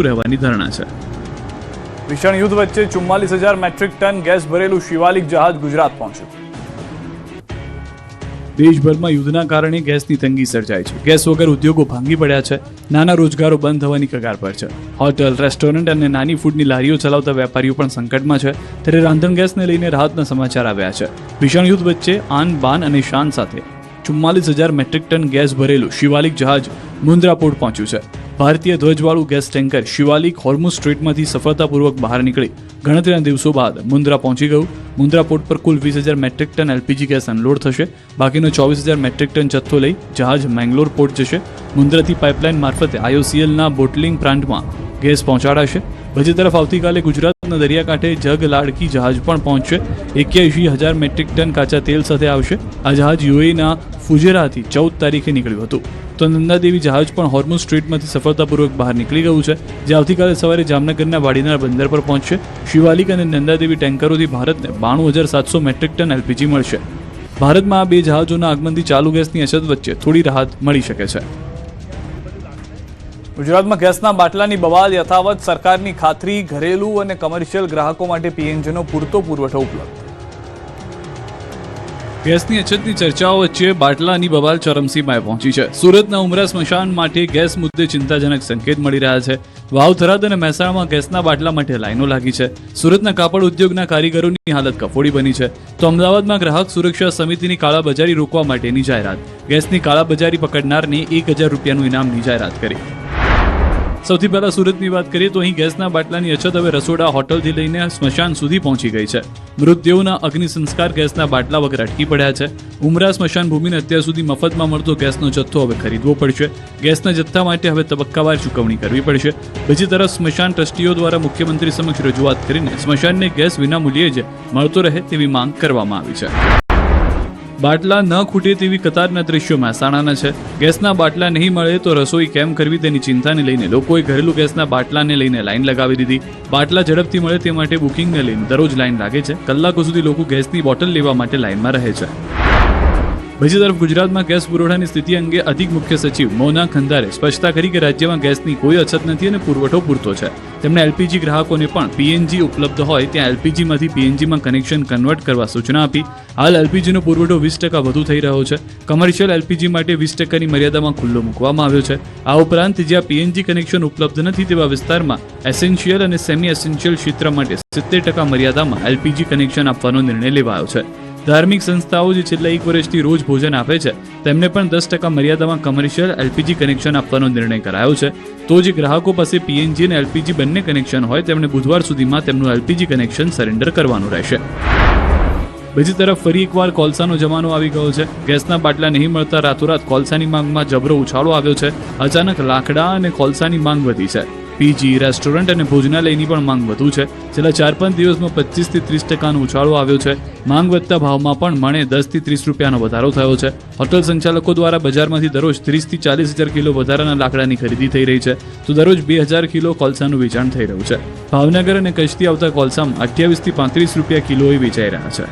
રહેવાની ધારણા છે। ભીષણ યુદ્ધ વચ્ચે 44,000 મેટ્રિક ટન ગેસ ભરેલું શિવાલિક જહાજ ગુજરાત પહોંચ્યું। દેશભરમાં યુદ્ધના કારણે ગેસની તંગી સર્જાઈ છે। ગેસ વગર ઉદ્યોગો ભાંગી પડ્યા છે। નાના રોજગારો બંધ થવાની કગાર પર છે। હોટલ, રેસ્ટોરન્ટ અને નાની ફૂડની લારીઓ ચલાવતા વેપારીઓ પણ સંકટમાં છે। ત્યારે રાંધણ ગેસને લઈને રાહતના સમાચાર આવ્યા છે। ભીષણ યુદ્ધ વચ્ચે આન બાન અને શાન સાથે 44,000 મેટ્રિક ટન ગેસ ભરેલું શિવાલિક જહાજ મુન્દ્રા પોર્ટ પહોંચ્યું છે। ભારતીય ધ્વજવાળું ગેસ ટેન્કર શિવાલિક હોર્મુઝ સ્ટ્રેટમાંથી સફળતાપૂર્વક બહાર નીકળી ગણતરીના દિવસો બાદ મુન્દ્રા પહોંચી ગયું। મુન્દ્રા પોર્ટ પર કુલ 20,000 metric ton LPG gas unload થશે। બાકીનો 24,000 મેટ્રિક ટન જથ્થો લઈ જહાજ મેંગલોર પોર્ટ જશે। મુન્દ્રાથી પાઇપલાઇન મારફતે IOCLના બોટલિંગ પ્લાન્ટમાં ગેસ પહોંચાડાશે। બીજી તરફ આવતીકાલે ગુજરાતના દરિયાકાંઠે જગ લાડકી જહાજ પણ પહોંચશે। 81,000 મેટ્રિક ટન કાચા તેલ સાથે આવશે। આ જહાજ યુએઈના ફુજેરાથી 14 તારીખે નીકળ્યું હતું। તો નંદાદેવી જહાજ પણ હોર્મુઝ સ્ટ્રેટમાંથી સફળતાપૂર્વક બહાર નીકળી ગયું છે, જે આવતીકાલે સવારે જામનગરના વાડીનાર બંદર પર પહોંચશે। શિવાલિક અને નંદાદેવી ટેન્કરોથી ભારતને 92,700 મેટ્રિક ટન એલપીજી મળશે। ભારતમાં આ બે જહાજોના આગમનથી ચાલુ ગેસની અછત વચ્ચે થોડી રાહત મળી શકે છે। ગુજરાતમાં ગેસના બાટલાની બવાલ યથાવત। સરકારની ખાતરી, ઘરેલું અને કમર્શિયલ ગ્રાહકો માટે પીએનજીનો પૂરતો પુરવઠો ઉપલબ્ધ। ગેસની અછતની ચર્ચાઓ વચ્ચે બાટલાની બવાલ ચરમસીમાએ પહોંચી છે। સુરતના ઉમરા સ્મશાન માટે ગેસ મુદ્દે ચિંતાજનક સંકેત મળી રહ્યા છે। વાવ, થરાદ અને મહેસાણામાં ગેસના બાટલા માટે લાઈનો લાગી છે। સુરતના કાપડ ઉદ્યોગના કારીગરોની હાલત કફોડી બની છે। તો અમદાવાદમાં ગ્રાહક સુરક્ષા સમિતિની કાળાબજારી રોકવા માટેની જાહેરાત। ગેસની કાળાબજારી પકડનારને 1,000 રૂપિયાનું ઇનામની જાહેરાત કરી। સૌથી પહેલા સુરતની વાત કરીએ તો અહીં ગેસના બાટલાની અછત હવે રસોડા, હોટલથી લઈને સ્મશાન સુધી પહોંચી ગઈ છે। મૃતદેહોના અગ્નિ સંસ્કાર ગેસના બાટલા વગર અટકી પડ્યા છે। ઉમરા સ્મશાન ભૂમિને અત્યાર સુધી મફતમાં મળતો ગેસનો જથ્થો હવે ખરીદવો પડશે। ગેસના જથ્થા માટે હવે તબક્કાવાર ચૂકવણી કરવી પડશે। બીજી તરફ સ્મશાન ટ્રસ્ટીઓ દ્વારા મુખ્યમંત્રી સમક્ષ રજૂઆત કરીને સ્મશાનને ગેસ વિનામૂલ્યે જ મળતો રહે તેવી માંગ કરવામાં આવી છે। બાટલા ન ખૂટે તેવી કતારના દ્રશ્યો મહેસાણાના છે। ગેસના બાટલા નહીં મળે તો રસોઈ કેમ કરવી તેની ચિંતાને લઈને લોકોએ ઘરેલું ગેસના બાટલાને લઈને લાઈન લગાવી દીધી। બાટલા ઝડપથી મળે તે માટે બુકિંગને લઈને દરરોજ લાઈન લાગે છે। કલાકો સુધી લોકો ગેસની બોટલ લેવા માટે લાઈનમાં રહે છે। બીજી તરફ ગુજરાતમાં ગેસ પુરવઠાની સ્થિતિ અંગે અધિક મુખ્ય સચિવ મોના ખંદારે સ્પષ્ટતા કરી કે રાજ્યમાં ગેસની કોઈ અછત નથી અને પુરવઠો પૂરતો છે। તેમણે એલપીજી ગ્રાહકોને પણ પીએનજી ઉપલબ્ધ હોય ત્યાં એલપીજીમાંથી પીએનજીમાં કનેક્શન કન્વર્ટ કરવા સૂચના આપી। હાલ એલપીજીનો પુરવઠો 20% વધુ થઈ રહ્યો છે। કમર્શિયલ એલપીજી માટે 20%ની મર્યાદામાં ખુલ્લો મૂકવામાં આવ્યો છે। આ ઉપરાંત જ્યાં પીએનજી કનેક્શન ઉપલબ્ધ નથી તેવા વિસ્તારમાં એસેન્શિયલ અને સેમી એસેન્શિયલ ક્ષેત્ર માટે 70% મર્યાદામાં એલપીજી કનેક્શન આપવાનો નિર્ણય લેવાયો છે। ધાર્મિક સંસ્થાઓ જે છેલ્લા 1 વર્ષથી રોજ ભોજન આપે છે તેમને પણ 10% મર્યાદામાં કમર્શિયલ એલપીજી કનેક્શન આપવાનો નિર્ણય કરાયો છે। તો જે ગ્રાહકો પાસે પીએનજી અને એલપીજી બંને કનેક્શન હોય તેમણે બુધવાર સુધીમાં તેમનું એલપીજી કનેક્શન સરેન્ડર કરવાનું રહેશે। બીજી તરફ ફરી એકવાર કોલસાનો જમાનો આવી ગયો છે। ગેસના બાટલા નહીં મળતા રાતોરાત કોલસાની માંગમાં જબરો ઉછાળો આવ્યો છે। અચાનક લાકડા અને કોલસાની માંગ વધી છે। પીજી, રેસ્ટોરન્ટ અને ભોજનાલયની પણ માંગ વધુ છે। છેલ્લા 4-5 દિવસમાં 25 થી 30% ઉછાળો આવ્યો છે। માંગ વધતા ભાવમાં પણ મણે 10 થી 30 રૂપિયાનો વધારો થયો છે। હોટલ સંચાલકો દ્વારા બજારમાંથી દરરોજ 30 થી 40,000 કિલો વધારાના લાકડાની ખરીદી થઈ રહી છે। તો દરરોજ 2,000 કિલો કોલસાનું વેચાણ થઈ રહ્યું છે। ભાવનગર અને કચ્છથી આવતા કોલસામાં 28 થી 35 રૂપિયા કિલોએ વેચાઈ રહ્યા છે।